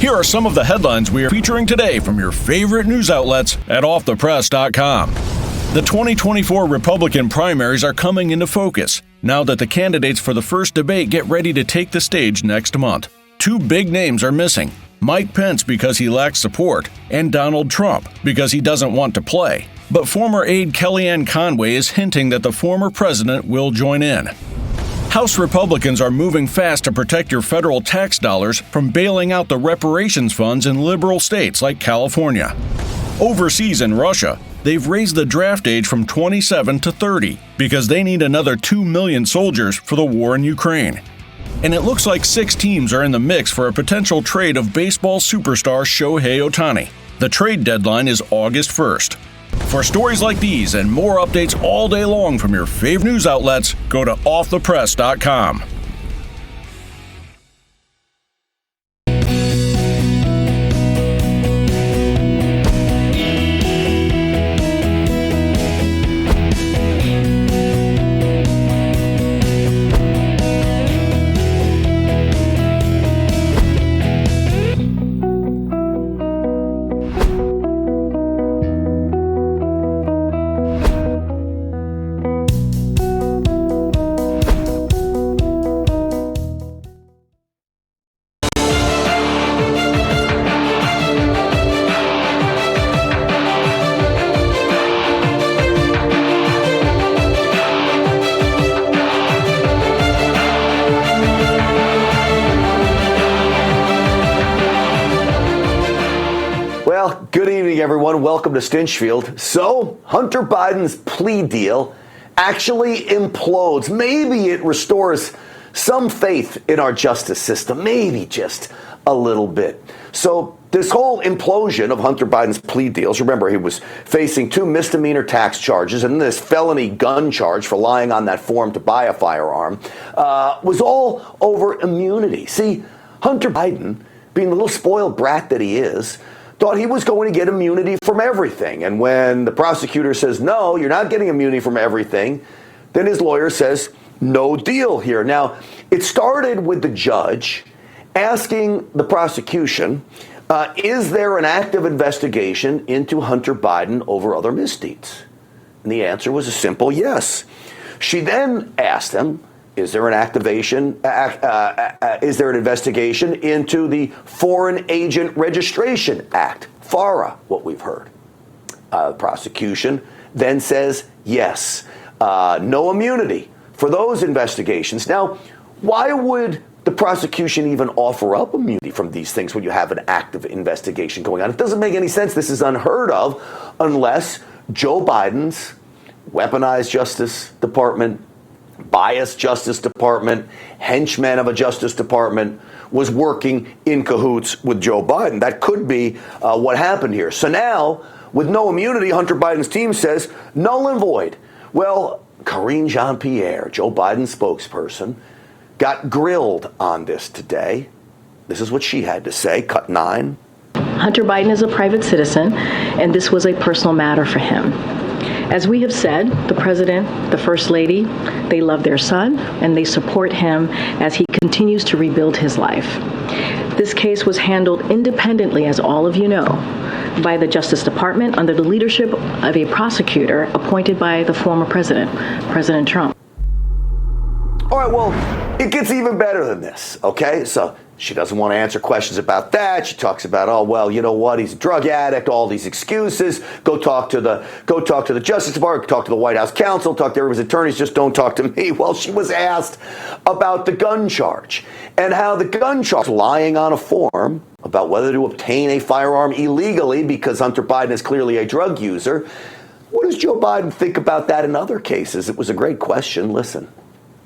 Here are some of the headlines we are featuring today from your favorite news outlets at offthepress.com. The 2024 Republican primaries are coming into focus now that the candidates for the first debate get ready to take the stage next month. Two big names are missing: Mike Pence because he lacks support, and Donald Trump because he doesn't want to play. But former aide Kellyanne Conway is hinting that the former president will join in. House Republicans are moving fast to protect your federal tax dollars from bailing out the reparations funds in liberal states like California. Overseas in Russia, they've raised the draft age from 27 to 30 because they need another 2 million soldiers for the war in Ukraine. And it looks like 6 teams are in the mix for a potential trade of baseball superstar Shohei Ohtani. The trade deadline is August 1st. For stories like these and more updates all day long from your fave news outlets, go to offthepress.com. Good evening, everyone. Welcome to Stinchfield. So, Hunter Biden's plea deal actually implodes. Maybe it restores some faith in our justice system, maybe just a little bit. So, this whole implosion of Hunter Biden's plea deals, remember, he was facing 2 misdemeanor tax charges and this felony gun charge for lying on that form to buy a firearm, was all over immunity. See, Hunter Biden, being the little spoiled brat that he is, thought he was going to get immunity from everything. And when the prosecutor says, no, you're not getting immunity from everything, then his lawyer says, no deal here. Now, it started with the judge asking the prosecution, is there an active investigation into Hunter Biden over other misdeeds? And the answer was a simple yes. She then asked him, is there an investigation into the Foreign Agent Registration Act, FARA, what we've heard? The prosecution then says yes, no immunity for those investigations. Now, why would the prosecution even offer up immunity from these things when you have an active investigation going on? It doesn't make any sense. This is unheard of unless Joe Biden's weaponized Justice Department, biased Justice Department, henchman of a Justice Department was working in cahoots with Joe Biden. That could be what happened here. So now, with no immunity, Hunter Biden's team says null and void. Well, Karine Jean-Pierre, Joe Biden's spokesperson, got grilled on this today. This is what she had to say, cut 9. Hunter Biden is a private citizen, and this was a personal matter for him. As we have said, the president, the first lady, they love their son and they support him as he continues to rebuild his life. This case was handled independently, as all of you know, by the Justice Department under the leadership of a prosecutor appointed by the former president, President Trump. All right, well, it gets even better than this, okay? So she doesn't want to answer questions about that. She talks about, oh, well, you know what? He's a drug addict, all these excuses. Go talk to the Justice Department, talk to the White House counsel, talk to everybody's attorneys, just don't talk to me. Well, she was asked about the gun charge and how the gun charge, lying on a form about whether to obtain a firearm illegally because Hunter Biden is clearly a drug user. What does Joe Biden think about that in other cases? It was a great question. Listen.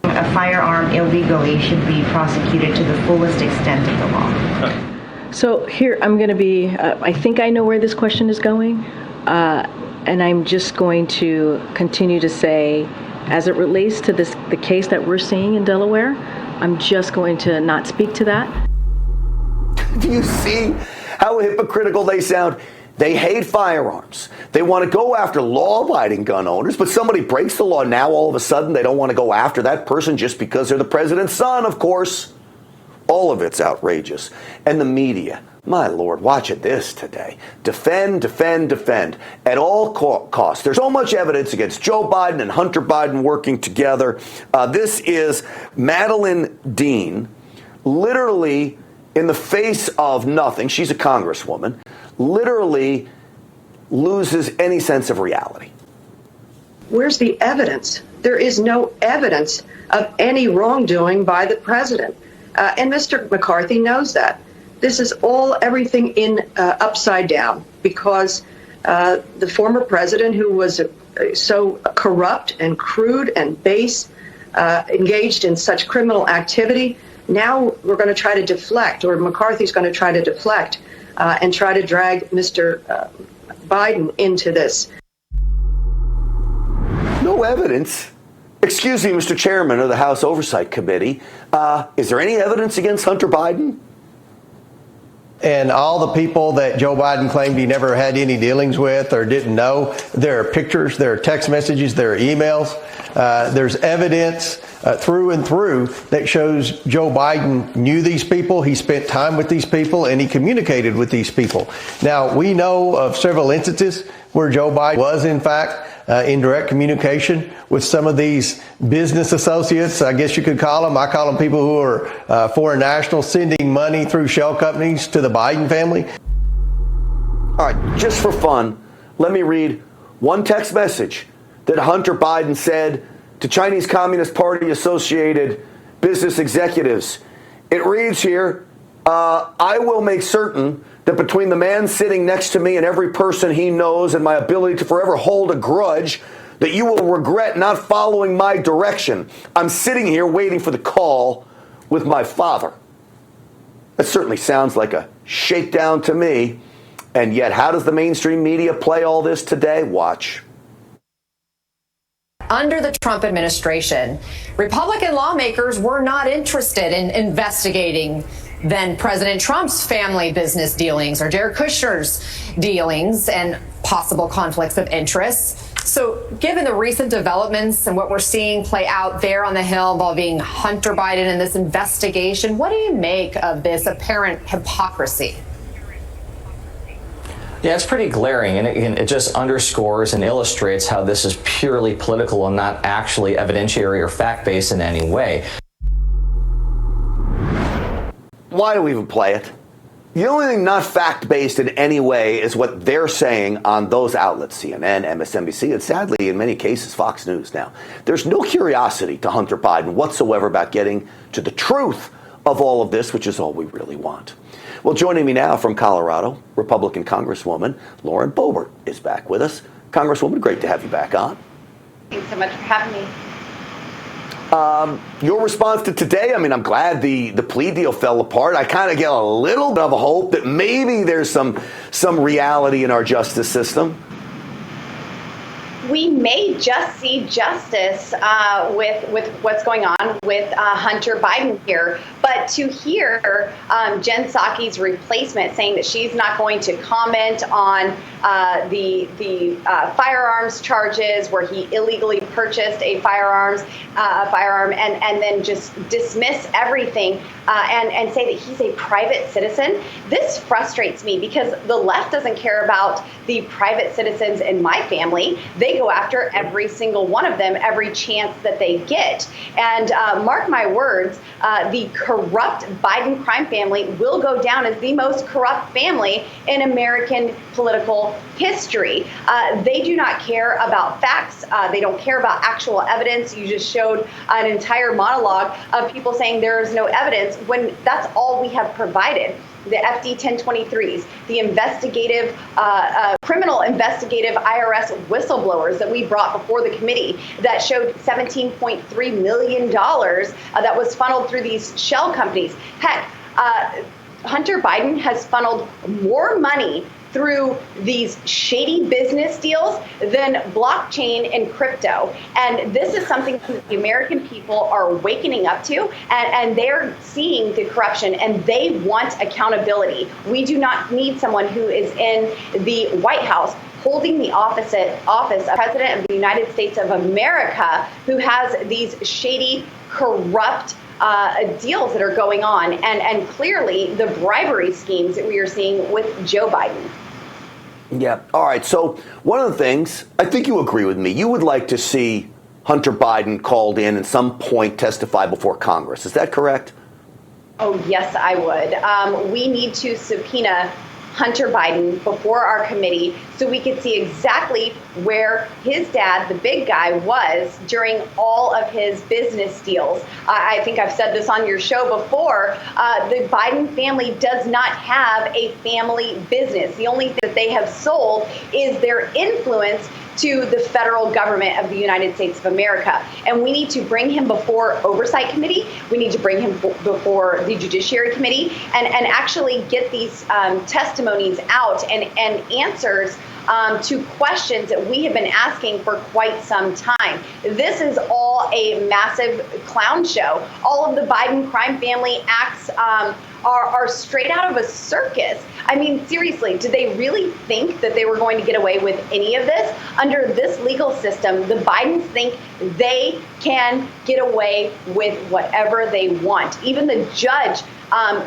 A firearm illegally should be prosecuted to the fullest extent of the law. So here I'm going to be, I think I know where this question is going, and I'm just going to continue to say, as it relates to the case that we're seeing in Delaware, I'm just going to not speak to that. Do you see how hypocritical they sound? They hate firearms. They want to go after law-abiding gun owners, but somebody breaks the law. Now, all of a sudden, they don't want to go after that person just because they're the president's son, of course. All of it's outrageous. And the media, My Lord, watch this today. Defend, defend, defend at all costs. There's so much evidence against Joe Biden and Hunter Biden working together. This is Madeline Dean, literally in the face of nothing. She's a congresswoman, literally loses any sense of reality. Where's the evidence? There is no evidence of any wrongdoing by the president. And Mr. McCarthy knows that. This is everything in upside down because the former president, who was so corrupt and crude and base, engaged in such criminal activity, now we're going to try to deflect, or McCarthy's going to try to deflect and try to drag Mr. Biden into this. No evidence. Excuse me, Mr. Chairman of the House Oversight Committee. Is there any evidence against Hunter Biden? And all the people that Joe Biden claimed he never had any dealings with or didn't know, there are pictures, there are text messages, there are emails. There's evidence through and through that shows Joe Biden knew these people, he spent time with these people, and he communicated with these people. Now, we know of several instances where Joe Biden was, in fact, in direct communication with some of these business associates, I guess you could call them. I call them people who are foreign nationals sending money through shell companies to the Biden family. All right, just for fun, let me read one text message that Hunter Biden said to Chinese Communist Party associated business executives. It reads here, I will make certain that between the man sitting next to me and every person he knows and my ability to forever hold a grudge, that you will regret not following my direction. I'm sitting here waiting for the call with my father. That certainly sounds like a shakedown to me. And yet, how does the mainstream media play all this today? Watch. Under the Trump administration, Republican lawmakers were not interested in investigating then President Trump's family business dealings or Jared Kushner's dealings and possible conflicts of interest. So given the recent developments and what we're seeing play out there on the Hill involving Hunter Biden and this investigation, what do you make of this apparent hypocrisy? Yeah, it's pretty glaring, and it just underscores and illustrates how this is purely political and not actually evidentiary or fact-based in any way. Why do we even play it? The only thing not fact-based in any way is what they're saying on those outlets, CNN, MSNBC, and sadly, in many cases, Fox News. Now, there's no curiosity to Hunter Biden whatsoever about getting to the truth of all of this, which is all we really want. Well, joining me now from Colorado, Republican Congresswoman Lauren Boebert is back with us. Congresswoman, great to have you back on. Thanks so much for having me. Your response to today, I mean, I'm glad the plea deal fell apart. I kind of get a little bit of a hope that maybe there's some reality in our justice system. We may just see justice with what's going on with Hunter Biden here. But to hear Jen Psaki's replacement saying that she's not going to comment on the firearms charges where he illegally purchased a firearm and then just dismiss everything and say that he's a private citizen, this frustrates me because the left doesn't care about the private citizens in my family. They go after every single one of them every chance that they get. And mark my words, the corrupt Biden crime family will go down as the most corrupt family in American political history. They do not care about facts. They don't care about actual evidence. You just showed an entire monologue of people saying there is no evidence when that's all we have provided. The FD 1023s, the investigative, criminal investigative IRS whistleblowers that we brought before the committee that showed $17.3 million that was funneled through these shell companies. Heck, Hunter Biden has funneled more money through these shady business deals than blockchain and crypto. And this is something that the American people are wakening up to, and they're seeing the corruption, and they want accountability. We do not need someone who is in the White House holding the office of President of the United States of America who has these shady, corrupt deals that are going on, and clearly the bribery schemes that we are seeing with Joe Biden. Yeah. All right. So one of the things, I think you agree with me, you would like to see Hunter Biden called in at some point testify before Congress. Is that correct? Oh, yes, I would. We need to subpoena Hunter Biden before our committee so we could see exactly where his dad, the big guy, was during all of his business deals. I think I've said this on your show before. The Biden family does not have a family business. The only thing that they have sold is their influence to the federal government of the United States of America. And we need to bring him before Oversight Committee. We need to bring him before the Judiciary Committee and actually get these testimonies out and answers to questions that we have been asking for quite some time. This is all a massive clown show. All of the Biden crime family acts are straight out of a circus. I mean, seriously, did they really think that they were going to get away with any of this? Under this legal system, the Bidens think they can get away with whatever they want. Even the judge,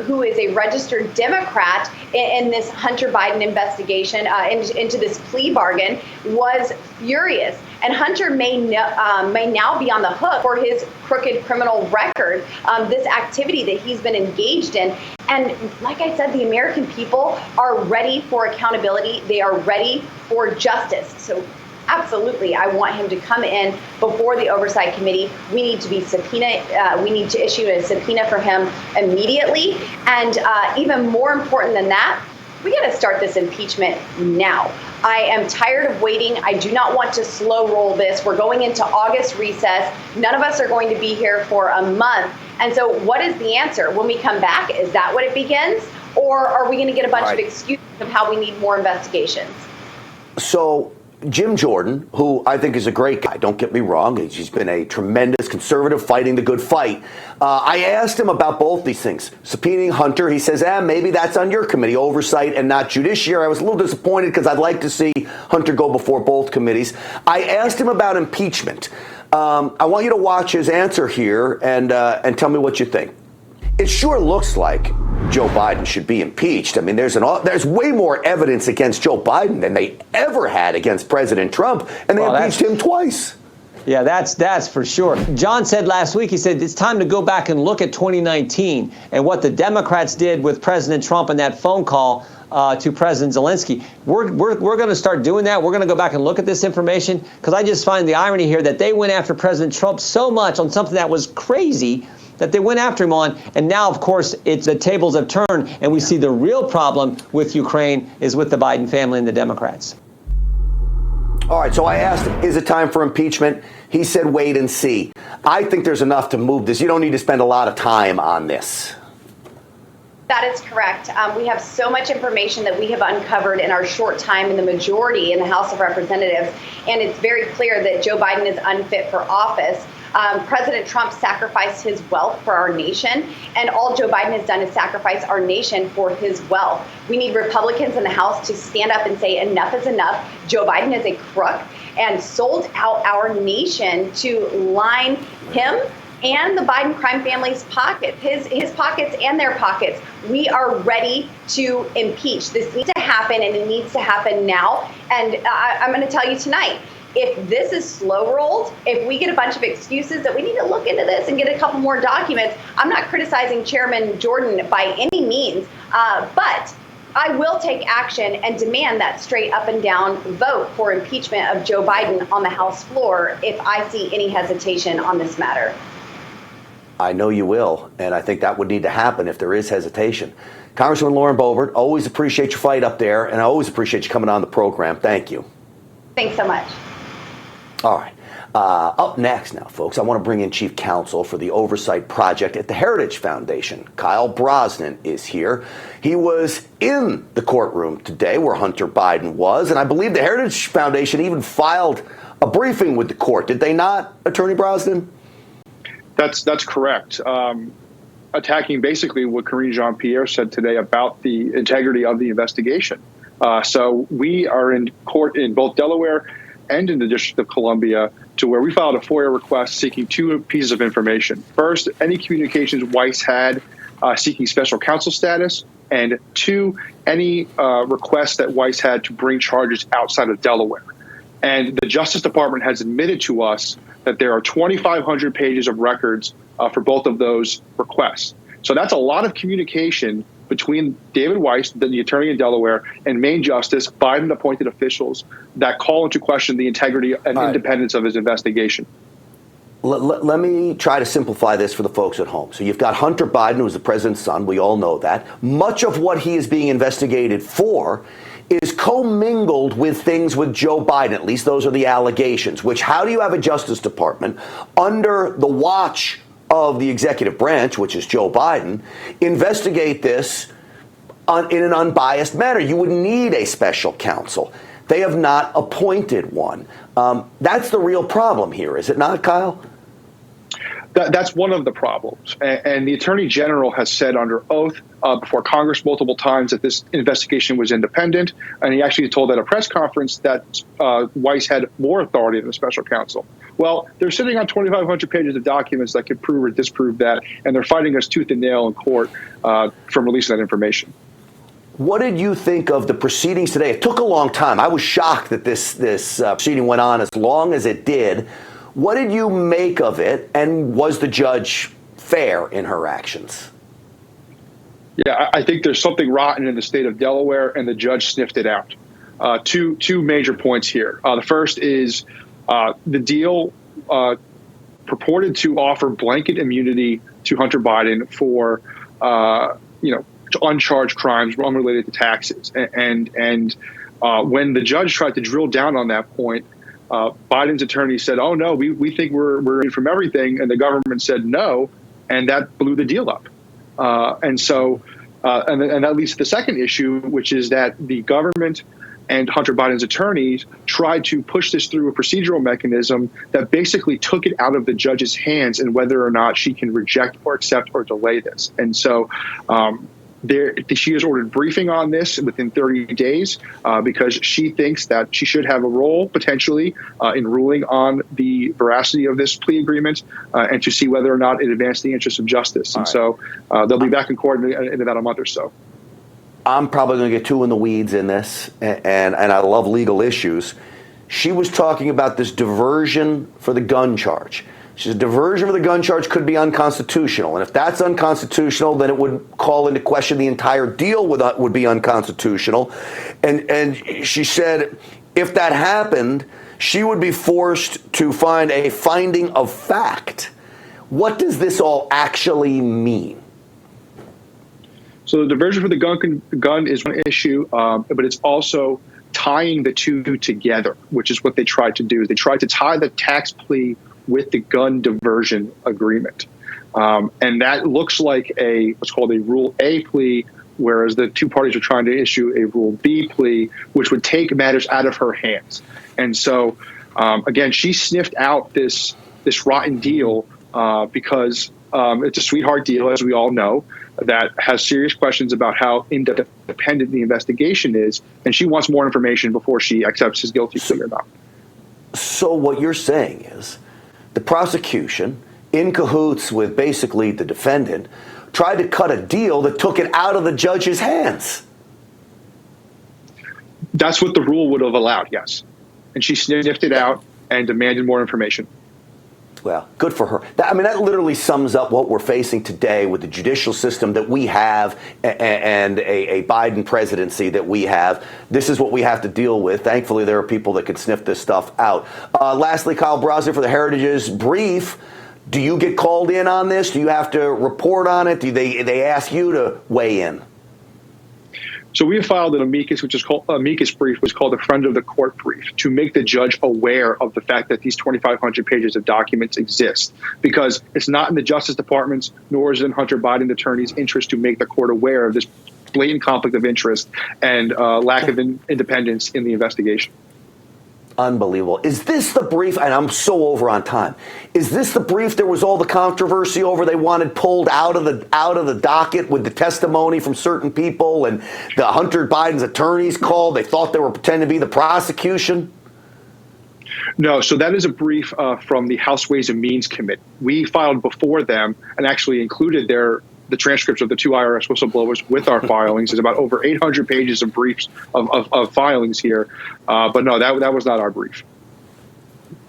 who is a registered Democrat in this Hunter Biden investigation into this plea bargain, was furious. And Hunter may now be on the hook for his crooked criminal record, this activity that he's been engaged in. And like I said, the American people are ready for accountability. They are ready for justice. So absolutely, I want him to come in before the Oversight Committee. We need to be subpoena. We need to issue a subpoena for him immediately. And even more important than that, we got to start this impeachment now. I am tired of waiting. I do not want to slow roll this. We're going into August recess. None of us are going to be here for a month. And so what is the answer? When we come back, is that what it begins? Or are we going to get a bunch of excuses of how we need more investigations? So Jim Jordan, who I think is a great guy, don't get me wrong, he's been a tremendous conservative fighting the good fight. I asked him about both these things. Subpoenaing Hunter, he says, maybe that's on your committee, oversight and not judiciary. I was a little disappointed because I'd like to see Hunter go before both committees. I asked him about impeachment. I want you to watch his answer here and tell me what you think. It sure looks like Joe Biden should be impeached. I mean, there's way more evidence against Joe Biden than they ever had against President Trump, and they impeached him twice. Yeah, that's for sure. John said last week, he said, it's time to go back and look at 2019 and what the Democrats did with President Trump and that phone call to President Zelensky. We're going to start doing that. We're going to go back and look at this information, because I just find the irony here that they went after President Trump so much on something that was crazy that they went after him on. And now, of course, the tables have turned, and we see the real problem with Ukraine is with the Biden family and the Democrats. All right, so I asked him, is it time for impeachment? He said, wait and see. I think there's enough to move this. You don't need to spend a lot of time on this. That is correct. We have so much information that we have uncovered in our short time in the majority in the House of Representatives, and it's very clear that Joe Biden is unfit for office. President Trump sacrificed his wealth for our nation, and all Joe Biden has done is sacrifice our nation for his wealth. We need Republicans in the House to stand up and say enough is enough. Joe Biden is a crook and sold out our nation to line him and the Biden crime family's pockets, his pockets and their pockets. We are ready to impeach. This needs to happen, and it needs to happen now. And I'm going to tell you tonight, if this is slow rolled, if we get a bunch of excuses that we need to look into this and get a couple more documents, I'm not criticizing Chairman Jordan by any means, but I will take action and demand that straight up and down vote for impeachment of Joe Biden on the House floor if I see any hesitation on this matter. I know you will, and I think that would need to happen if there is hesitation. Congresswoman Lauren Boebert, always appreciate your fight up there, and I always appreciate you coming on the program. Thank you. Thanks so much. All right. Up next now, folks, I want to bring in Chief Counsel for the Oversight Project at the Heritage Foundation. Kyle Brosnan is here. He was in the courtroom today where Hunter Biden was, and I believe the Heritage Foundation even filed a briefing with the court. Did they not, Attorney Brosnan? That's correct. Attacking basically what Karine Jean-Pierre said today about the integrity of the investigation. So we are in court in both Delaware and in the District of Columbia to where we filed a FOIA request seeking two pieces of information. First, any communications Weiss had seeking special counsel status, and two, any requests that Weiss had to bring charges outside of Delaware. And the Justice Department has admitted to us that there are 2,500 pages of records for both of those requests. So that's a lot of communication between David Weiss, the attorney in Delaware, and Maine Justice, Biden-appointed officials that call into question the integrity and independence of his investigation. Let me try to simplify this for the folks at home. So you've got Hunter Biden, who's the president's son. We all know that. Much of what he is being investigated for is commingled with things with Joe Biden. At least those are the allegations, which how do you have a Justice Department under the watch of the executive branch, which is Joe Biden, investigate this in an unbiased manner? You would need a special counsel. They have not appointed one. That's the real problem here, is it not, Kyle? That's one of the problems. And the Attorney General has said under oath before Congress multiple times that this investigation was independent. And he actually told at a press conference that Weiss had more authority than the special counsel. Well, they're sitting on 2,500 pages of documents that could prove or disprove that. And they're fighting us tooth and nail in court from releasing that information. What did you think of the proceedings today? It took a long time. I was shocked that this proceeding went on as long as it did. What did you make of it, and was the judge fair in her actions? Yeah, I think there's something rotten in the state of Delaware, and the judge sniffed it out. Two major points here. The first is the deal purported to offer blanket immunity to Hunter Biden for uncharged crimes unrelated to taxes. And when the judge tried to drill down on that point, Biden's attorney said, "Oh no, we think we're in from everything," and the government said no, and that blew the deal up. And that leads to the second issue, which is that the government and Hunter Biden's attorneys tried to push this through a procedural mechanism that basically took it out of the judge's hands and whether or not she can reject or accept or delay this. And so she has ordered briefing on this within 30 days because she thinks that she should have a role potentially in ruling on the veracity of this plea agreement and to see whether or not it advanced the interests of justice. And so they'll be back in court in about a month or so. I'm probably going to get too in the weeds in this, and I love legal issues. She was talking about this diversion for the gun charge. She said diversion for the gun charge could be unconstitutional. And if that's unconstitutional, then it would call into question the entire deal would be unconstitutional. And she said if that happened, she would be forced to find a finding of fact. What does this all actually mean? So the diversion for the gun is one issue, but it's also tying the two together, which is what they tried to do. They tried to tie the tax plea with the gun diversion agreement. And that looks like what's called a Rule A plea, whereas the two parties are trying to issue a Rule B plea, which would take matters out of her hands. And so, again, she sniffed out this rotten deal because it's a sweetheart deal, as we all know, that has serious questions about how independent the investigation is. And she wants more information before she accepts his guilty plea or not. So what you're saying is the prosecution, in cahoots with basically the defendant, tried to cut a deal that took it out of the judge's hands. That's what the rule would have allowed, yes. And she sniffed it out and demanded more information. Well, good for her. That literally sums up what we're facing today with the judicial system that we have and a Biden presidency that we have. This is what we have to deal with. Thankfully, there are people that can sniff this stuff out. Lastly, Kyle Brosner for the Heritage's brief. Do you get called in on this? Do you have to report on it? Do they ask you to weigh in? So we have filed an amicus, which is called amicus brief, was called a friend of the court brief, to make the judge aware of the fact that these 2,500 pages of documents exist, because it's not in the Justice Department's nor is it in Hunter Biden's attorney's interest to make the court aware of this blatant conflict of interest and lack of independence in the investigation. Unbelievable. Is this the brief, and I'm so over on time, is this the brief there was all the controversy over they wanted pulled out of the docket with the testimony from certain people and the Hunter Biden's attorneys called, they thought they were pretending to be the prosecution? No, so that is a brief from the House Ways and Means Committee. We filed before them and actually included the transcripts of the two IRS whistleblowers with our filings. There's about over 800 pages of briefs of filings here. But no, that was not our brief.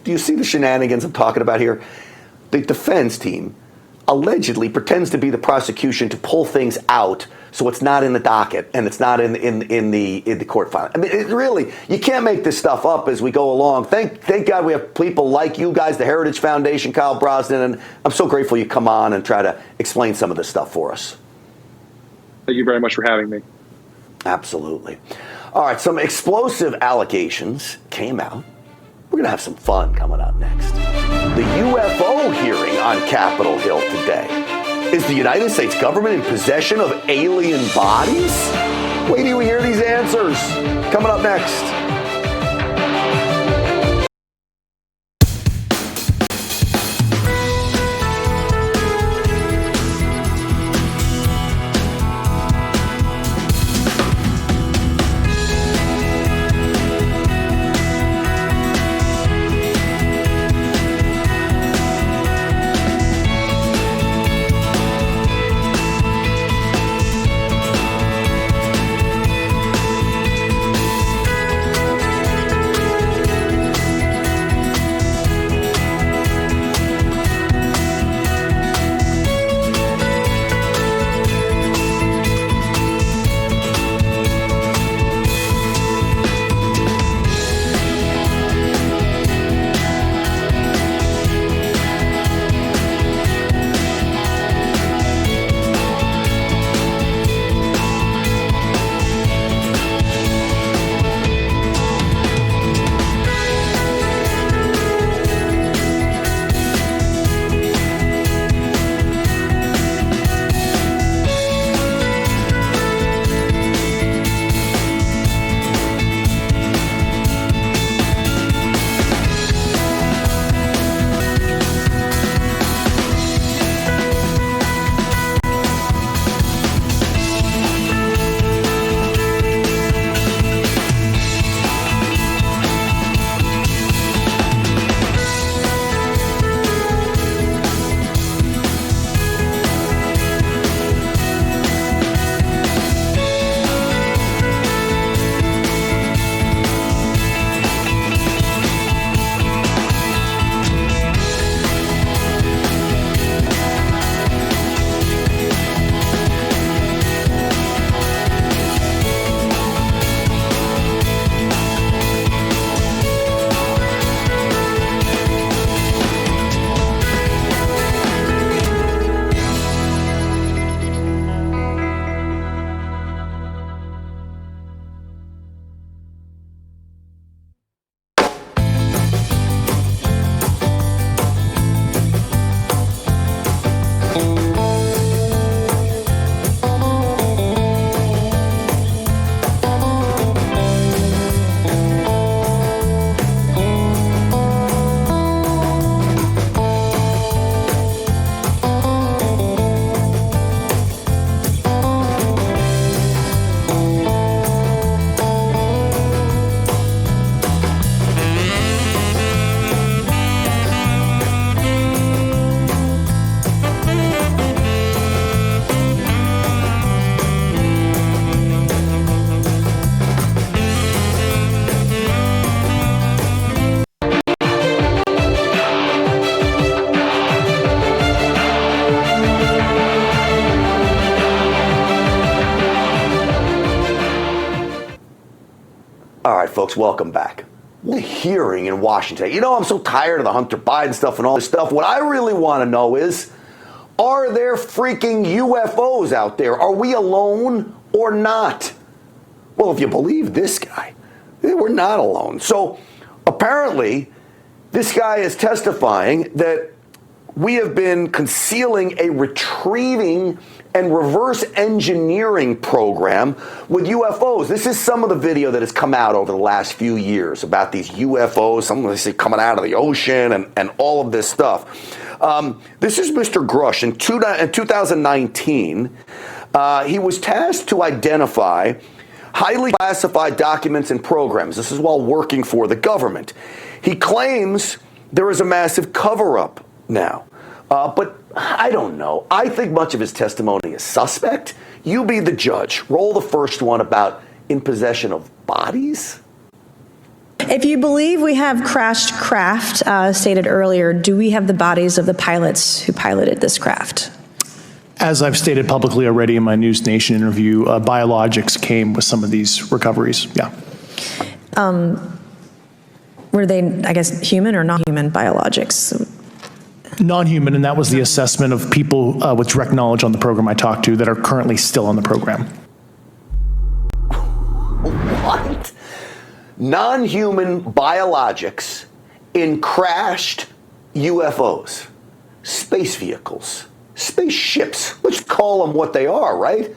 Do you see the shenanigans I'm talking about here? The defense team allegedly pretends to be the prosecution to pull things out so it's not in the docket and it's not in the court file. I mean, it really, you can't make this stuff up as we go along. Thank God we have people like you guys, the Heritage Foundation, Kyle Brosnan, and I'm so grateful you come on and try to explain some of this stuff for us. Thank you very much for having me. Absolutely. All right, some explosive allegations came out. We're going to have some fun coming up next. The UFO hearing on Capitol Hill today. Is the United States government in possession of alien bodies? Wait till you hear these answers. Coming up next. All right, folks, welcome back. The hearing in Washington. You know, I'm so tired of the Hunter Biden stuff and all this stuff. What I really want to know is, are there freaking UFOs out there? Are we alone or not? Well, if you believe this guy, we're not alone. So apparently, this guy is testifying that we have been concealing a retrieving and reverse engineering program with UFOs. This is some of the video that has come out over the last few years about these UFOs, some of this coming out of the ocean and all of this stuff. This is Mr. Grush. In 2019, he was tasked to identify highly classified documents and programs. This is while working for the government. He claims there is a massive cover-up now. But I don't know. I think much of his testimony is suspect. You be the judge. Roll the first one about in possession of bodies. If you believe we have crashed craft, stated earlier, do we have the bodies of the pilots who piloted this craft? As I've stated publicly already in my News Nation interview, biologics came with some of these recoveries. Yeah. Were they, I guess, human or non-human biologics? Non-human, and that was the assessment of people with direct knowledge on the program I talked to that are currently still on the program. What? Non-human biologics in crashed UFOs, space vehicles, spaceships. Let's call them what they are, right?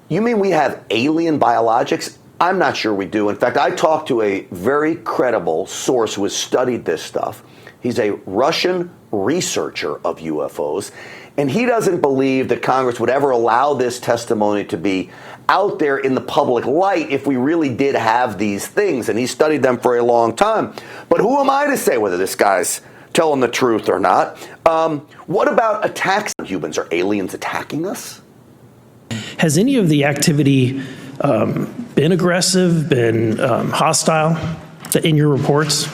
You mean we have alien biologics? I'm not sure we do. In fact, I talked to a very credible source who has studied this stuff. He's a Russian researcher of UFOs, and he doesn't believe that Congress would ever allow this testimony to be out there in the public light if we really did have these things, and he studied them for a long time. But who am I to say whether this guy's telling the truth or not? What about attacks on humans? Are aliens attacking us? Has any of the activity been aggressive, been hostile in your reports?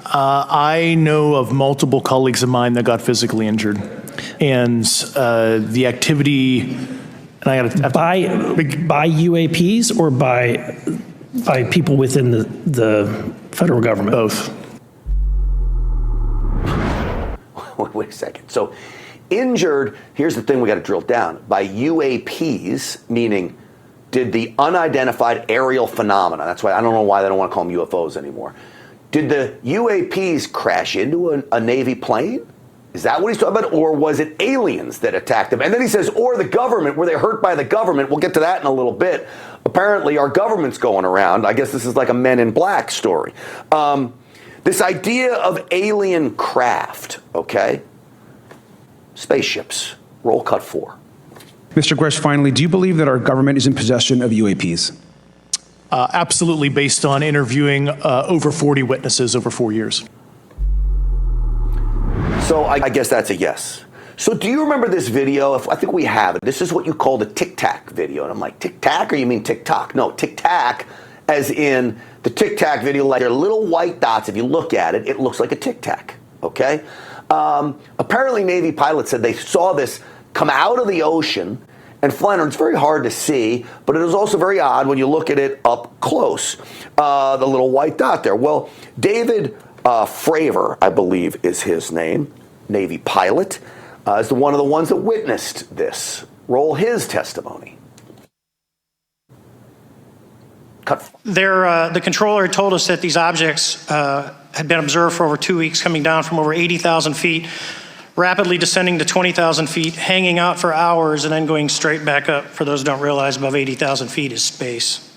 I know of multiple colleagues of mine that got physically injured, and the activity. And I got by UAPs or by people within the federal government? Both. Wait a second. So injured, here's the thing we got to drill down. By UAPs, meaning did the unidentified aerial phenomena, that's why I don't know why they don't want to call them UFOs anymore. Did the UAPs crash into a Navy plane? Is that what he's talking about? Or was it aliens that attacked them? And then he says, or the government, were they hurt by the government? We'll get to that in a little bit. Apparently our government's going around. I guess this is like a Men in Black story. This idea of alien craft, okay? Spaceships. Roll cut 4. Mr. Gresh, finally, do you believe that our government is in possession of UAPs? Absolutely, based on interviewing over 40 witnesses over 4 years. So I guess that's a yes. So do you remember this video? I think we have it. This is what you call the Tic Tac video. And I'm like, Tic Tac, or you mean TikTok? No, Tic Tac as in the Tic Tac video, like they're little white dots. If you look at it, it looks like a Tic Tac, okay? Apparently Navy pilots said they saw this come out of the ocean and fly, and it's very hard to see, but it is also very odd when you look at it up close, the little white dot there. Well, David Fravor, I believe is his name, Navy pilot, is one of the ones that witnessed this. Roll his testimony. The controller told us that these objects had been observed for over 2 weeks, coming down from over 80,000 feet, rapidly descending to 20,000 feet, hanging out for hours, and then going straight back up. For those who don't realize, above 80,000 feet is space.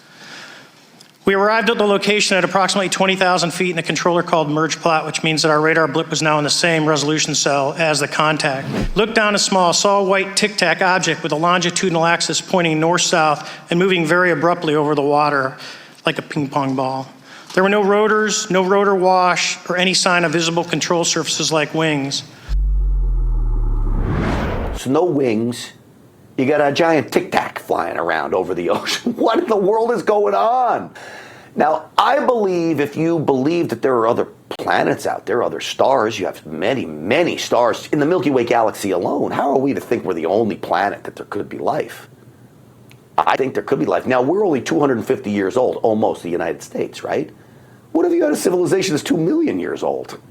We arrived at the location at approximately 20,000 feet, and the controller called merge plot, which means that our radar blip was now in the same resolution cell as the contact. Looked down a small, saw a white tic-tac object with a longitudinal axis pointing north-south and moving very abruptly over the water like a ping pong ball. There were no rotors, no rotor wash, or any sign of visible control surfaces like wings. So no wings. You got a giant tic-tac flying around over the ocean. What in the world is going on? Now, I believe if you believe that there are other planets out there, other stars, you have many, many stars in the Milky Way galaxy alone. How are we to think we're the only planet that there could be life? I think there could be life. Now, we're only 250 years old, almost, the United States, right? What if you had a civilization that's 2 million years old?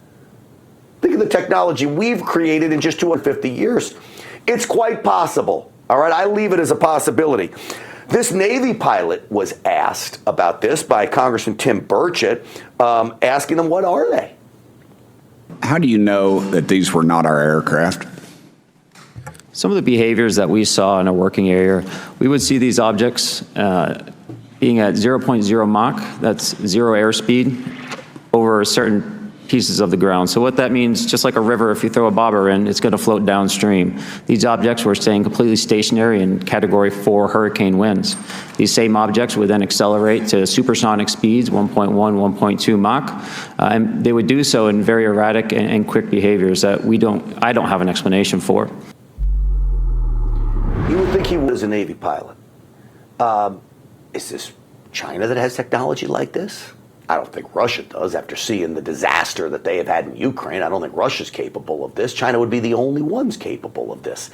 Think of the technology we've created in just 250 years. It's quite possible. All right, I leave it as a possibility. This Navy pilot was asked about this by Congressman Tim Burchett, asking them, what are they? How do you know that these were not our aircraft? Some of the behaviors that we saw in a working area, we would see these objects being at 0.0 Mach, that's zero airspeed, over a certain pieces of the ground. So what that means, just like a river, if you throw a bobber in, it's going to float downstream. These objects were staying completely stationary in Category 4 hurricane winds. These same objects would then accelerate to supersonic speeds, 1.1, 1.2 Mach, and they would do so in very erratic and quick behaviors that I don't have an explanation for. You would think he was a Navy pilot. Is this China that has technology like this? I don't think Russia does. After seeing the disaster that they have had in Ukraine, I don't think Russia's capable of this. China would be the only ones capable of this.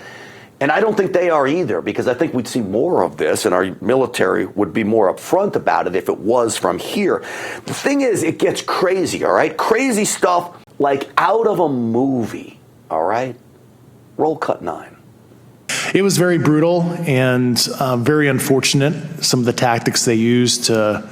And I don't think they are either, because I think we'd see more of this and our military would be more upfront about it if it was from here. The thing is, it gets crazy, all right? Crazy stuff like out of a movie, all right? Roll cut 9. It was very brutal and very unfortunate, some of the tactics they used to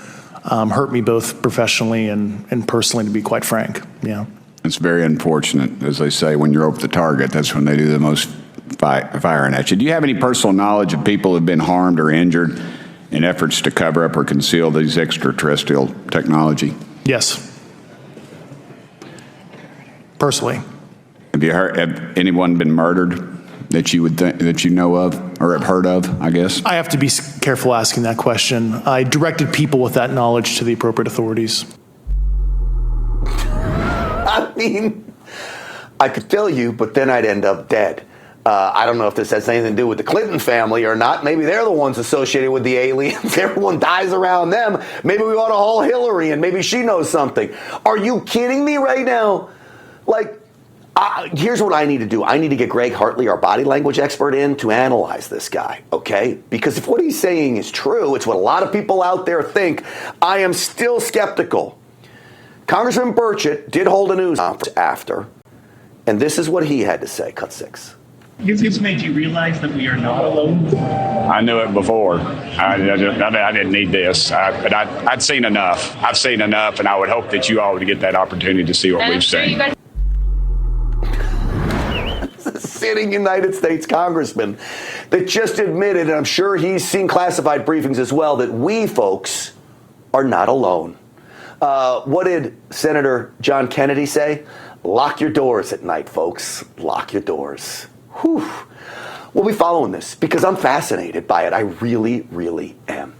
hurt me both professionally and personally, to be quite frank. Yeah. It's very unfortunate. As they say, when you're over the target, that's when they do the most firing at you. Do you have any personal knowledge of people who have been harmed or injured in efforts to cover up or conceal these extraterrestrial technology? Yes. Personally. Have anyone been murdered that you would that you know of or have heard of, I guess? I have to be careful asking that question. I directed people with that knowledge to the appropriate authorities. I mean, I could tell you, but then I'd end up dead. I don't know if this has anything to do with the Clinton family or not. Maybe they're the ones associated with the aliens. Everyone dies around them. Maybe we ought to haul Hillary and maybe she knows something. Are you kidding me right now? Like, here's what I need to do. I need to get Greg Hartley, our body language expert, in to analyze this guy, okay? Because if what he's saying is true, it's what a lot of people out there think, I am still skeptical. Congressman Burchett did hold a news conference after, and this is what he had to say. Cut 6. This made you realize that we are not alone? I knew it before. I didn't need this, but I'd seen enough. I've seen enough, and I would hope that you all would get that opportunity to see what we've seen. Sitting United States congressman that just admitted, and I'm sure he's seen classified briefings as well, that we folks are not alone. What did Senator John Kennedy say? Lock your doors at night, folks. Lock your doors. Whew. We'll be following this because I'm fascinated by it. I really, really am.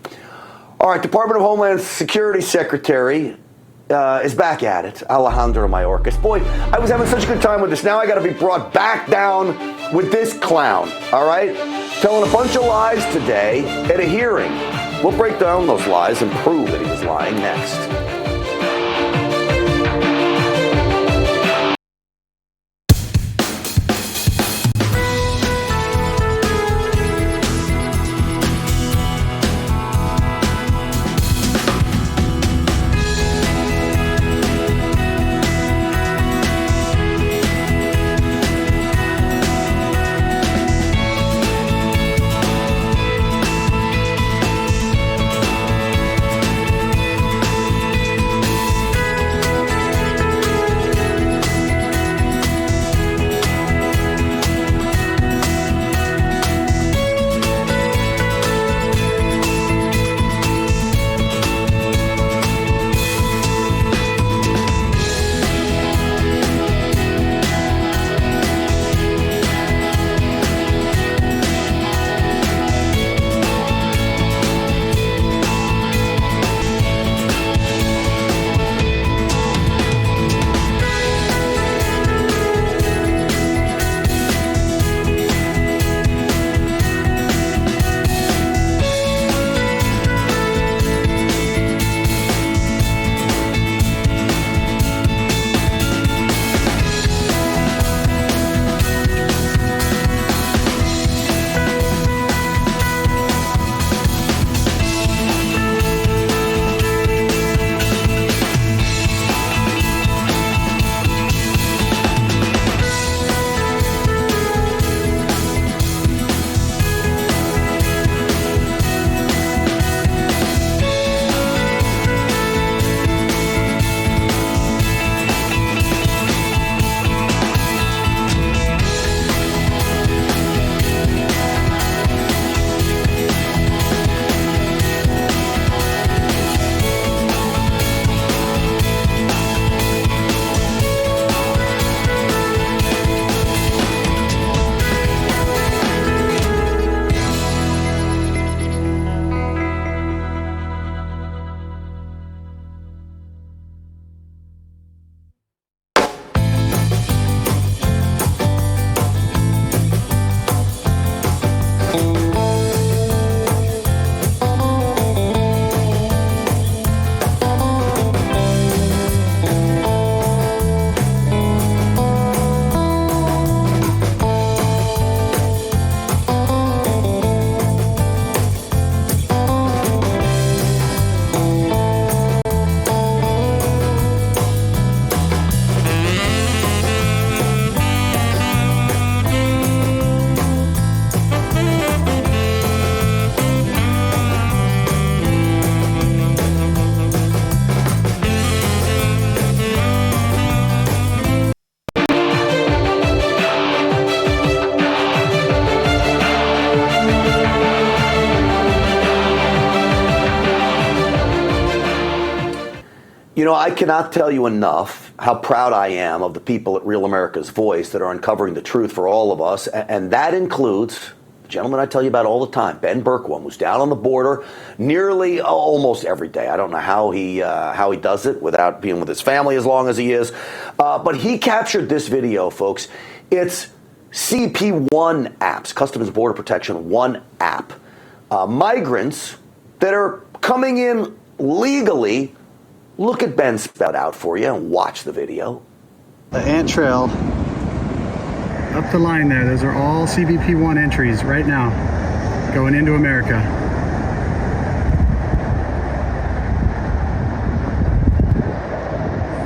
All right, Department of Homeland Security Secretary is back at it, Alejandro Mayorkas. Boy, I was having such a good time with this. Now I got to be brought back down with this clown, all right? Telling a bunch of lies today at a hearing. We'll break down those lies and prove that he was lying next. You know, I cannot tell you enough how proud I am of the people at Real America's Voice that are uncovering the truth for all of us. And that includes the gentleman I tell you about all the time, Ben Berkwam, who's down on the border nearly almost every day. I don't know how he does it without being with his family as long as he is. But he captured this video, folks. It's CP1 apps, Customs and Border Protection 1 app. Migrants that are coming in legally. Look at Ben spelled out for you and watch the video. The ant trail up the line there, those are all CBP1 entries right now going into America.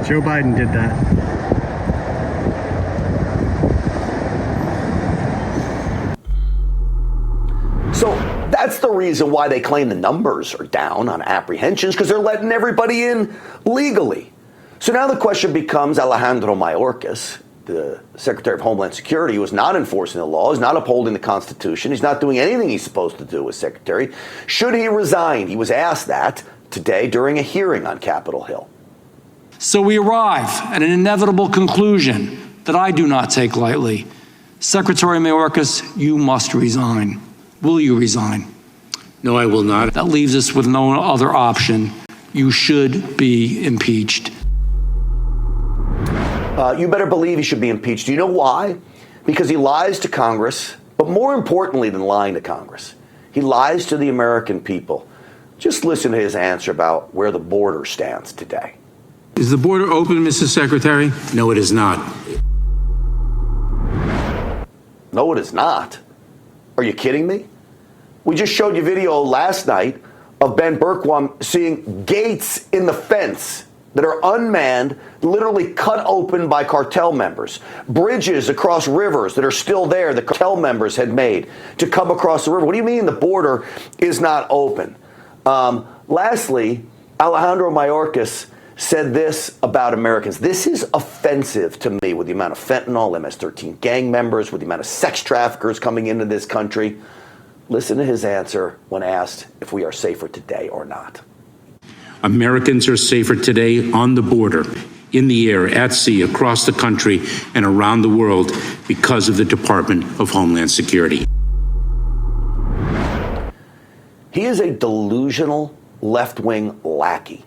Joe Biden did that. So that's the reason why they claim the numbers are down on apprehensions, because they're letting everybody in legally. So now the question becomes, Alejandro Mayorkas, the Secretary of Homeland Security, who is not enforcing the law, is not upholding the Constitution, he's not doing anything he's supposed to do as Secretary. Should he resign? He was asked that today during a hearing on Capitol Hill. So we arrive at an inevitable conclusion that I do not take lightly. Secretary Mayorkas, you must resign. Will you resign? No, I will not. That leaves us with no other option. You should be impeached. You better believe he should be impeached. Do you know why? Because he lies to Congress, but more importantly than lying to Congress, he lies to the American people. Just listen to his answer about where the border stands today. Is the border open, Mr. Secretary? No, it is not. No, it is not. Are you kidding me? We just showed you video last night of Ben Berkwam seeing gates in the fence that are unmanned, literally cut open by cartel members. Bridges across rivers that are still there, the cartel members had made to come across the river. What do you mean the border is not open? Lastly, Alejandro Mayorkas said this about Americans. This is offensive to me, with the amount of fentanyl, MS-13 gang members, with the amount of sex traffickers coming into this country. Listen to his answer when asked if we are safer today or not. Americans are safer today on the border, in the air, at sea, across the country, and around the world because of the Department of Homeland Security. He is a delusional left-wing lackey.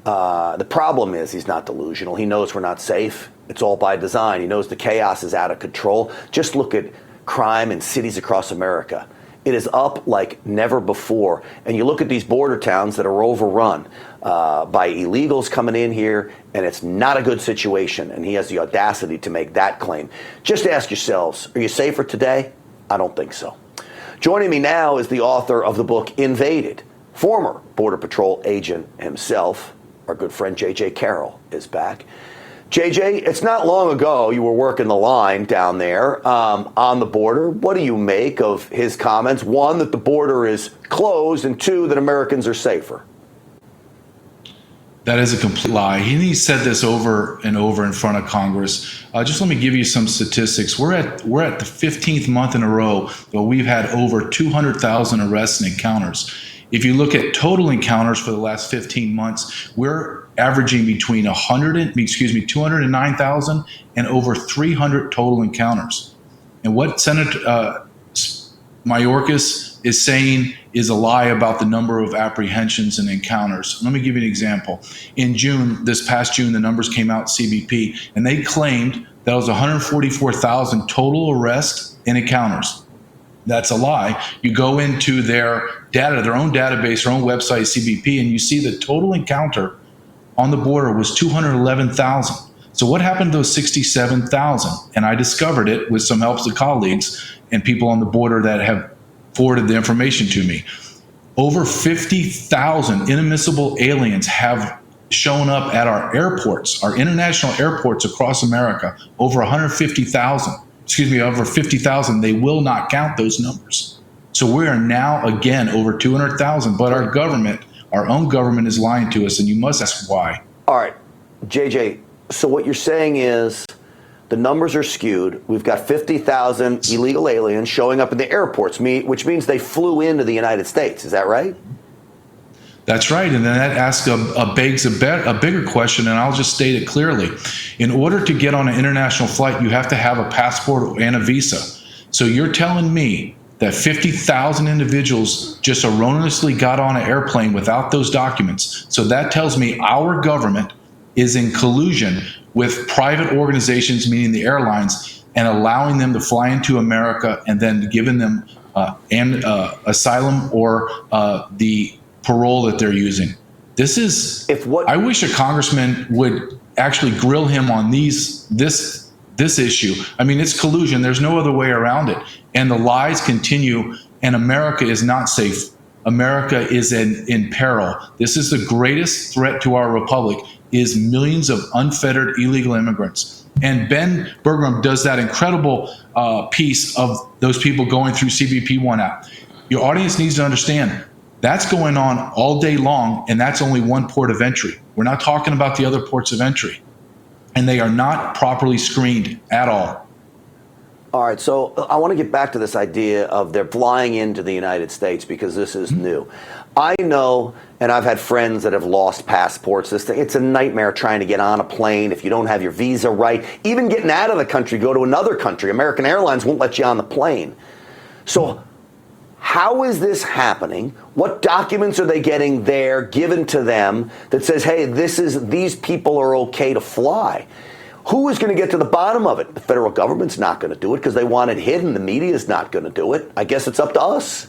The problem is he's not delusional. He knows we're not safe. It's all by design. He knows the chaos is out of control. Just look at crime in cities across America. It is up like never before. And you look at these border towns that are overrun by illegals coming in here, and it's not a good situation. And he has the audacity to make that claim. Just ask yourselves, are you safer today? I don't think so. Joining me now is the author of the book Invaded, former Border Patrol agent himself. Our good friend J.J. Carroll is back. JJ, it's not long ago you were working the line down there on the border. What do you make of his comments? One, that the border is closed, and two, that Americans are safer. That is a complete lie. He said this over and over in front of Congress. Just let me give you some statistics. We're at the 15th month in a row where we've had over 200,000 arrests and encounters. If you look at total encounters for the last 15 months, we're averaging between 209,000 and over 300 total encounters. And what Senator Mayorkas is saying is a lie about the number of apprehensions and encounters. Let me give you an example. In June, this past June, the numbers came out, CBP, and they claimed that it was 144,000 total arrests and encounters. That's a lie. You go into their data, their own database, their own website, CBP, and you see the total encounter on the border was 211,000. So what happened to those 67,000? And I discovered it with some help of colleagues and people on the border that have forwarded the information to me. Over 50,000 inadmissible aliens have shown up at our airports, our international airports across America. Over 50,000. They will not count those numbers. So we are now again over 200,000, but our government, our own government, is lying to us, and you must ask why. All right, JJ, so what you're saying is the numbers are skewed. We've got 50,000 illegal aliens showing up in the airports, which means they flew into the United States. Is that right? That's right. And then that asks begs a bigger question, and I'll just state it clearly. In order to get on an international flight, you have to have a passport and a visa. So you're telling me that 50,000 individuals just erroneously got on an airplane without those documents. So that tells me our government is in collusion with private organizations, meaning the airlines, and allowing them to fly into America and then giving them asylum or the parole that they're using. This is, I wish a congressman would actually grill him on this issue. I mean, it's collusion. There's no other way around it. And the lies continue, and America is not safe. America is in peril. This is the greatest threat to our republic, is millions of unfettered illegal immigrants. And Ben Bergram does that incredible piece of those people going through CBP-1 app. Your audience needs to understand that's going on all day long, and that's only one port of entry. We're not talking about the other ports of entry. And they are not properly screened at all. All right, so I want to get back to this idea of they're flying into the United States because this is new. I know, and I've had friends that have lost passports. It's a nightmare trying to get on a plane if you don't have your visa right. Even getting out of the country, go to another country. American Airlines won't let you on the plane. So how is this happening? What documents are they getting there given to them that says, hey, these people are okay to fly? Who is going to get to the bottom of it? The federal government's not going to do it because they want it hidden. The media is not going to do it. I guess it's up to us.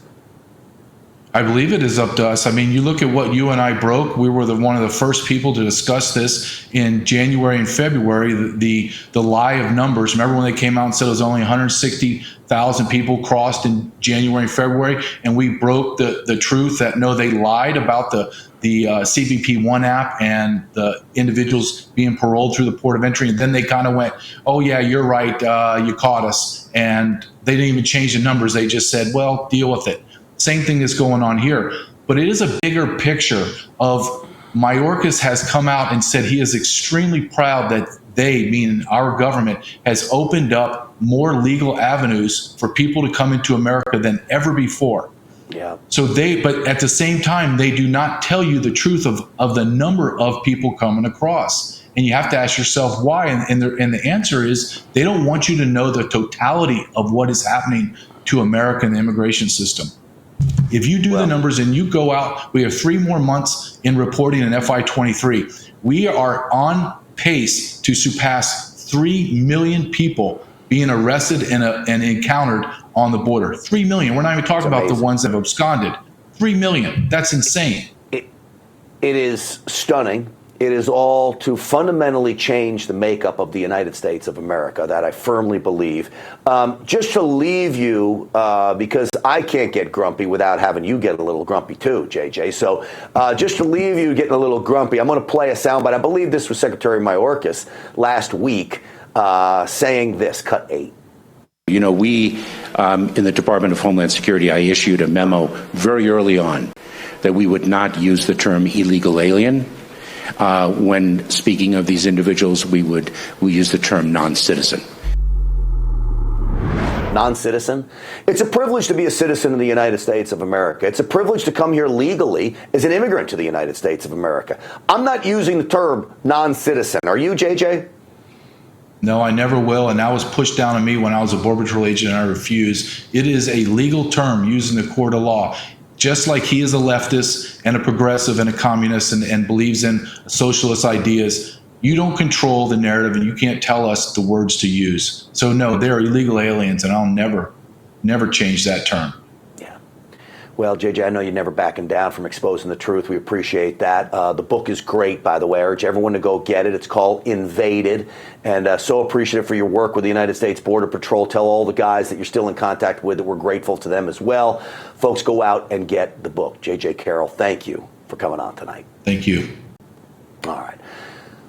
I believe it is up to us. I mean, you look at what you and I broke. We were one of the first people to discuss this in January and February, the lie of numbers. Remember when they came out and said it was only 160,000 people crossed in January and February, and we broke the truth that no, they lied about the CBP-1 app and the individuals being paroled through the port of entry. And then they kind of went, oh, yeah, you're right. You caught us. And they didn't even change the numbers. They just said, well, deal with it. Same thing is going on here. But it is a bigger picture of Mayorkas has come out and said he is extremely proud that they, meaning our government, has opened up more legal avenues for people to come into America than ever before. Yeah. So but at the same time, they do not tell you the truth of the number of people coming across. And you have to ask yourself why. And the answer is they don't want you to know the totality of what is happening to America and the immigration system. If you do the numbers and you go out, we have 3 more months in reporting in FY23. We are on pace to surpass 3 million people being arrested and encountered on the border. 3 million. We're not even talking about the ones that have absconded. 3 million. That's insane. It is stunning. It is all to fundamentally change the makeup of the United States of America, that I firmly believe. Just to leave you, because I can't get grumpy without having you get a little grumpy too, JJ. So just to leave you getting a little grumpy, I'm going to play a soundbite. I believe this was Secretary Mayorkas last week saying this, cut 8. You know, we in the Department of Homeland Security, I issued a memo very early on that we would not use the term illegal alien. When speaking of these individuals, we use the term non-citizen. Non-citizen? It's a privilege to be a citizen of the United States of America. It's a privilege to come here legally as an immigrant to the United States of America. I'm not using the term non-citizen. Are you, JJ? No, I never will. And that was pushed down on me when I was a Border Patrol agent and I refused. It is a legal term used in the court of law. Just like he is a leftist and a progressive and a communist and believes in socialist ideas, you don't control the narrative and you can't tell us the words to use. So no, they're illegal aliens, and I'll never change that term. Yeah. Well, JJ, I know you're never backing down from exposing the truth. We appreciate that. The book is great, by the way. I urge everyone to go get it. It's called Invaded. And so appreciative for your work with the United States Border Patrol. Tell all the guys that you're still in contact with that we're grateful to them as well. Folks, go out and get the book. JJ Carroll, thank you for coming on tonight. Thank you. All right.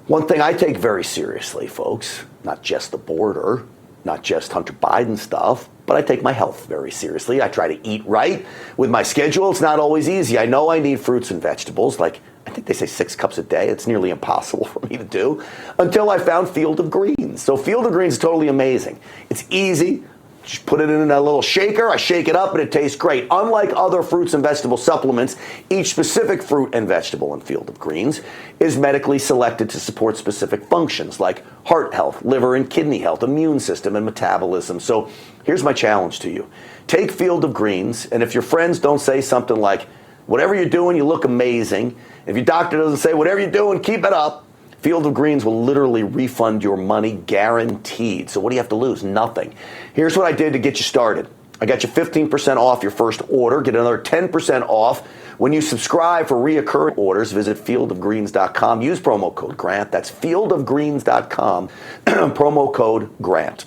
One thing I take very seriously, folks, not just the border, not just Hunter Biden stuff, but I take my health very seriously. I try to eat right with my schedule. It's not always easy. I know I need fruits and vegetables, like I think they say 6 cups a day. It's nearly impossible for me to do until I found Field of Greens. So Field of Greens is totally amazing. It's easy, Just put it in a little shaker. I shake it up and it tastes great. Unlike other fruits and vegetable supplements, each specific fruit and vegetable in Field of Greens is medically selected to support specific functions like heart health, liver and kidney health, immune system, and metabolism. So here's my challenge to you. Take Field of Greens, and if your friends don't say something like, whatever you're doing, you look amazing. If your doctor doesn't say, whatever you're doing, keep it up, Field of Greens will literally refund your money, guaranteed. So what do you have to lose? Nothing. Here's what I did to get you started. I got you 15% off your first order. Get another 10% off when you subscribe for reoccurring orders. Visit fieldofgreens.com. Use promo code GRANT. That's fieldofgreens.com. Promo code GRANT.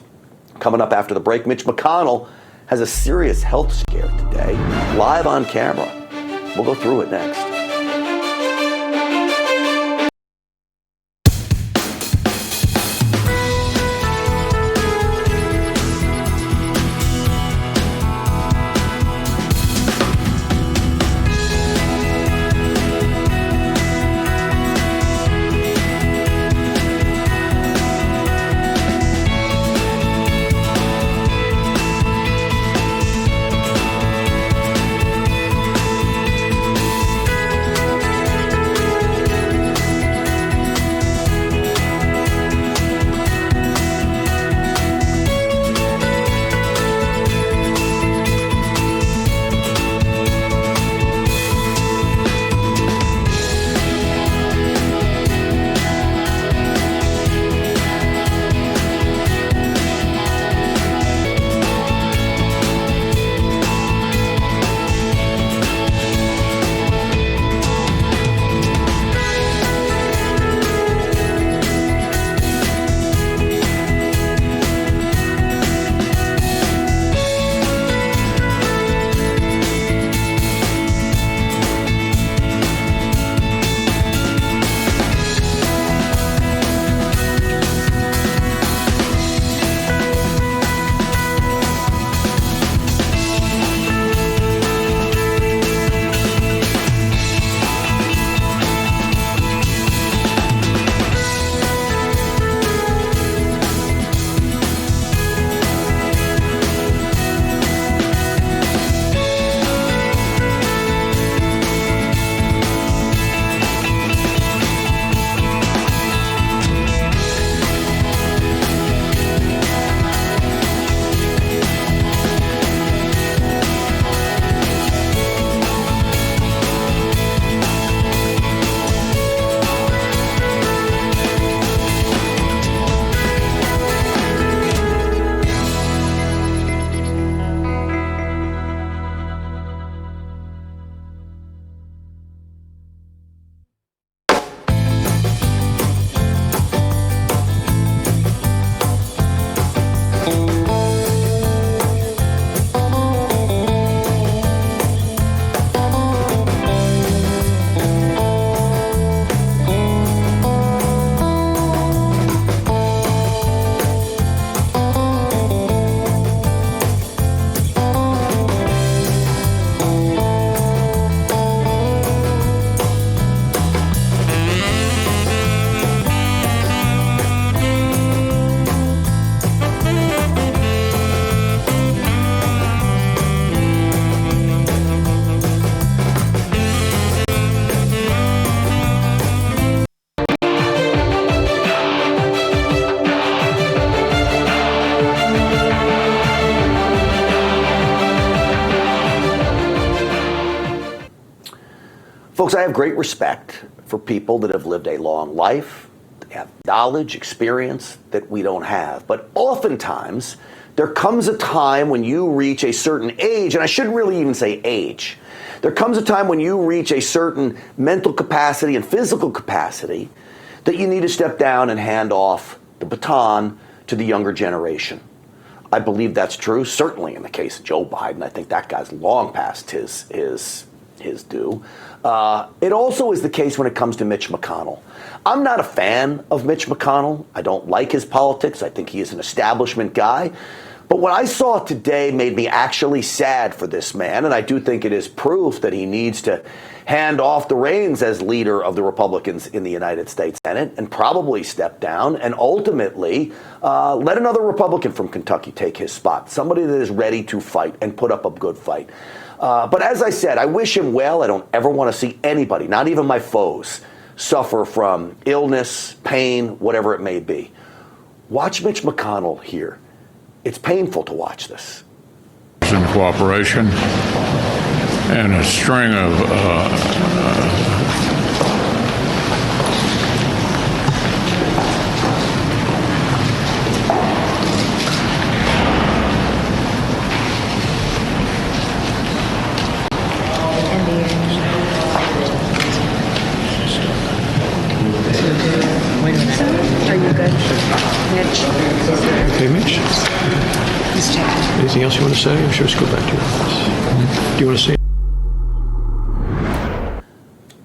Coming up after the break, Mitch McConnell has a serious health scare today, live on camera. We'll go through it next. Folks, I have great respect for people that have lived a long life. They have knowledge, experience that we don't have. But oftentimes, there comes a time when you reach a certain age, and I shouldn't really even say age. There comes a time when you reach a certain mental capacity and physical capacity that you need to step down and hand off the baton to the younger generation. I believe that's true, certainly in the case of Joe Biden. I think that guy's long past his due. It also is the case when it comes to Mitch McConnell. I'm not a fan of Mitch McConnell. I don't like his politics. I think he is an establishment guy. But what I saw today made me actually sad for this man, and I do think it is proof that he needs to hand off the reins as leader of the Republicans in the United States Senate and probably step down and ultimately let another Republican from Kentucky take his spot, somebody that is ready to fight and put up a good fight. But as I said, I wish him well. I don't ever want to see anybody, not even my foes, suffer from illness, pain, whatever it may be. Watch Mitch McConnell here. It's painful to watch this. In cooperation and a string of Are you good? Mitch? Okay, Mitch. Anything else you want to say? Or should we just go back to your office? Do you want to say?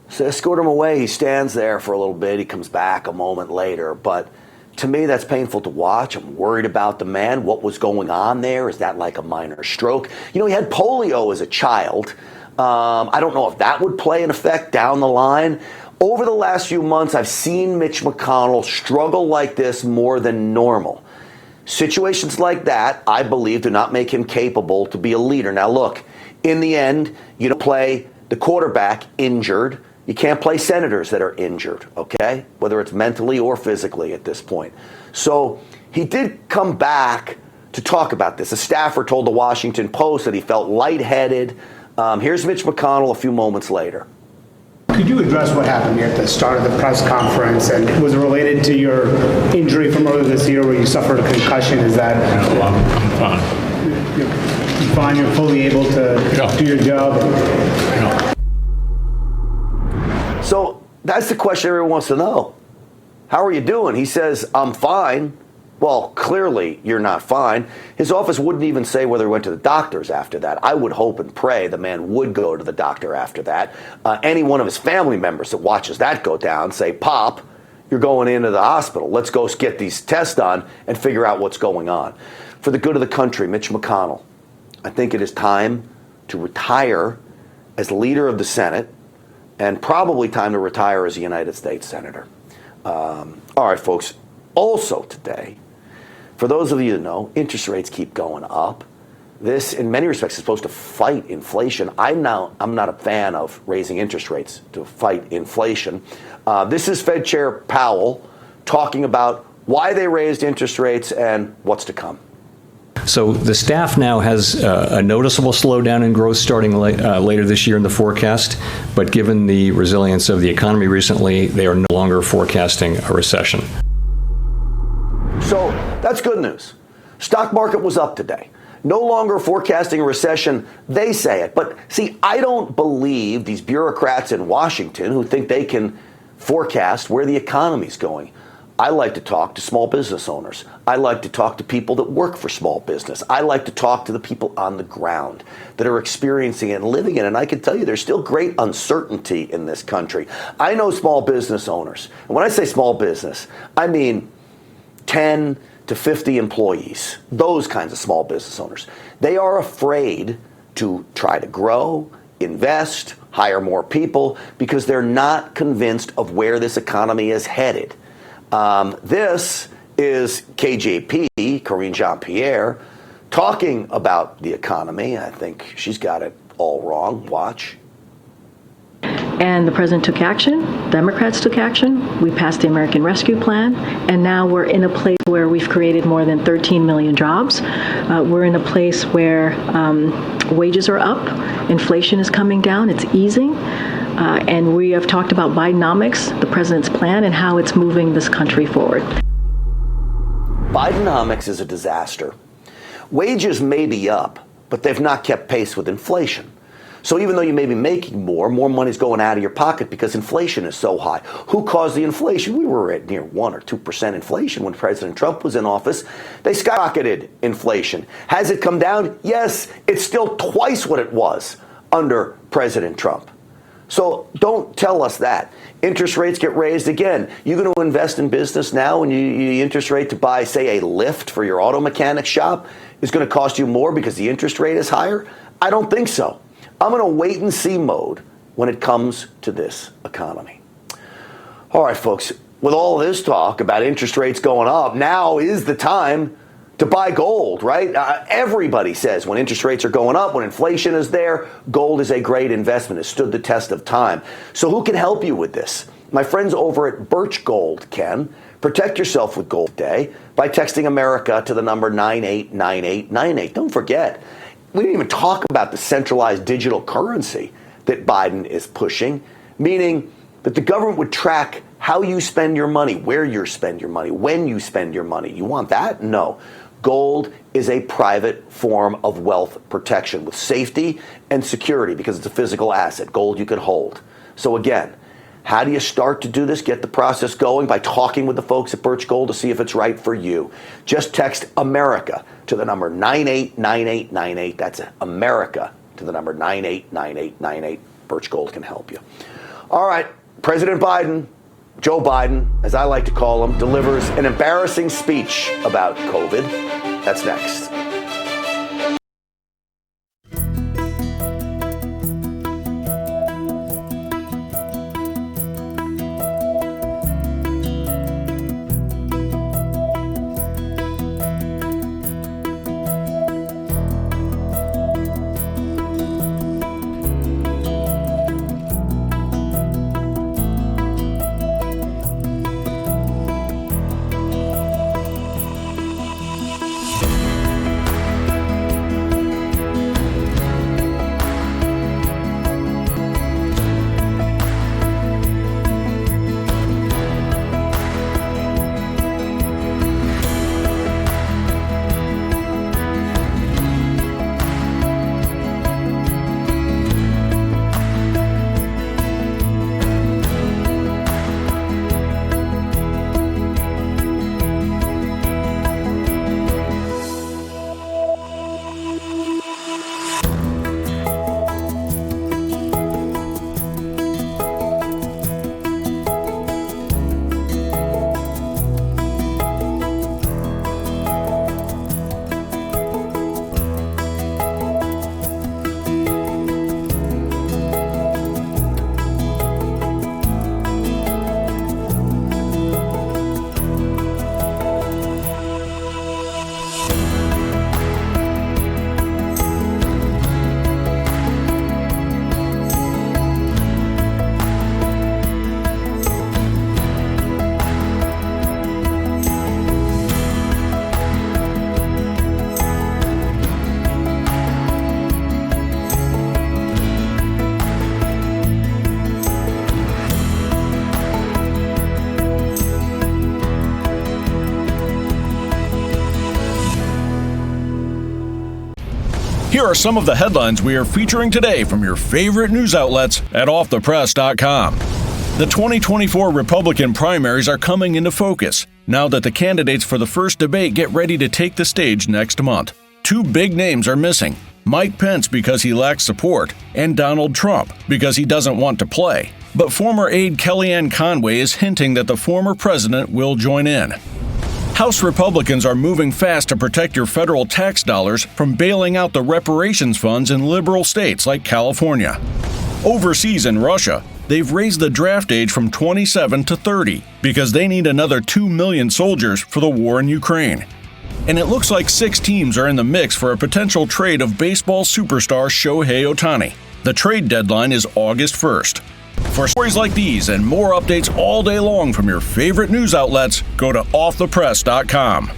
So escort him away. He stands there for a little bit. He comes back a moment later. But to me, that's painful to watch. I'm worried about the man. What was going on there? Is that like a minor stroke? You know, he had polio as a child. I don't know if that would play an effect down the line. Over the last few months, I've seen Mitch McConnell struggle like this more than normal. Situations like that, I believe, do not make him capable to be a leader. Now, look, in the end, you don't play the quarterback injured. You can't play senators that are injured, okay? Whether it's mentally or physically at this point. So he did come back to talk about this. A staffer told the Washington Post that he felt lightheaded. Here's Mitch McConnell a few moments later. Could you address what happened here at the start of the press conference, and was it related to your injury from earlier this year where you suffered a concussion? Is that... No, I'm fine. You're fine, you're fully able to do your job? So that's the question everyone wants to know. How are you doing? He says, I'm fine. Well, clearly you're not fine. His office wouldn't even say whether he went to the doctors after that. I would hope and pray the man would go to the doctor after that. Any one of his family members that watches that go down say, Pop, you're going into the hospital. Let's go get these tests done and figure out what's going on. For the good of the country, Mitch McConnell, I think it is time to retire as leader of the Senate and probably time to retire as a United States Senator. All right, folks. Also today, for those of you that know, interest rates keep going up. This, in many respects, is supposed to fight inflation. I'm not a fan of raising interest rates to fight inflation. This is Fed Chair Powell talking about why they raised interest rates and what's to come. So the staff now has a noticeable slowdown in growth starting later this year in the forecast, but given the resilience of the economy recently, they are no longer forecasting a recession. So that's good news. Stock market was up today. No longer forecasting a recession, they say it. But see, I don't believe these bureaucrats in Washington who think they can forecast where the economy's going. I like to talk to small business owners. I like to talk to people that work for small business. I like to talk to the people on the ground that are experiencing it and living it. And I can tell you there's still great uncertainty in this country. I know small business owners. And when I say small business, I mean 10 to 50 employees, those kinds of small business owners. They are afraid to try to grow, invest, hire more people because they're not convinced of where this economy is headed. This is KJP, Karine Jean-Pierre, talking about the economy. I think she's got it all wrong. Watch. And the president took action. Democrats took action. We passed the American Rescue Plan. And now we're in a place where we've created more than 13 million jobs. We're in a place where wages are up. Inflation is coming down. It's easing. And we have talked about Bidenomics, the president's plan, and how it's moving this country forward. Bidenomics is a disaster. Wages may be up, but they've not kept pace with inflation. So even though you may be making more money's going out of your pocket because inflation is so high. Who caused the inflation? We were at near 1 or 2% inflation when President Trump was in office. They skyrocketed inflation. Has it come down? Yes, it's still twice what it was under President Trump. So don't tell us that. Interest rates get raised again. You're going to invest in business now and the interest rate to buy, say, a lift for your auto mechanic shop is going to cost you more because the interest rate is higher? I don't think so. I'm in a wait and see mode when it comes to this economy. All right, folks, with all this talk about interest rates going up, now is the time to buy gold, right? Everybody says when interest rates are going up, when inflation is there, gold is a great investment. It stood the test of time. So who can help you with this? My friends over at Birch Gold can. Protect yourself with Gold Day by texting America to the number 989898. Don't forget, we didn't even talk about the centralized digital currency that Biden is pushing, meaning that the government would track how you spend your money, where you spend your money, when you spend your money. You want that? No. Gold is a private form of wealth protection with safety and security because it's a physical asset. Gold you can hold. So again, how do you start to do this? Get the process going by talking with the folks at Birch Gold to see if it's right for you. Just text America to the number 989898. That's America to the number 989898. Birch Gold can help you. All right, President Biden, Joe Biden, as I like to call him, delivers an embarrassing speech about COVID. That's next. Here are some of the headlines we are featuring today from your favorite news outlets at offthepress.com. The 2024 Republican primaries are coming into focus now that the candidates for the first debate get ready to take the stage next month. Two big names are missing: Mike Pence because he lacks support, and Donald Trump because he doesn't want to play. But former aide Kellyanne Conway is hinting that the former president will join in. House Republicans are moving fast to protect your federal tax dollars from bailing out the reparations funds in liberal states like California. Overseas in Russia, they've raised the draft age from 27 to 30 because they need another 2 million soldiers for the war in Ukraine. And it looks like 6 teams are in the mix for a potential trade of baseball superstar Shohei Ohtani. The trade deadline is August 1st. For stories like these and more updates all day long from your favorite news outlets, go to offthepress.com.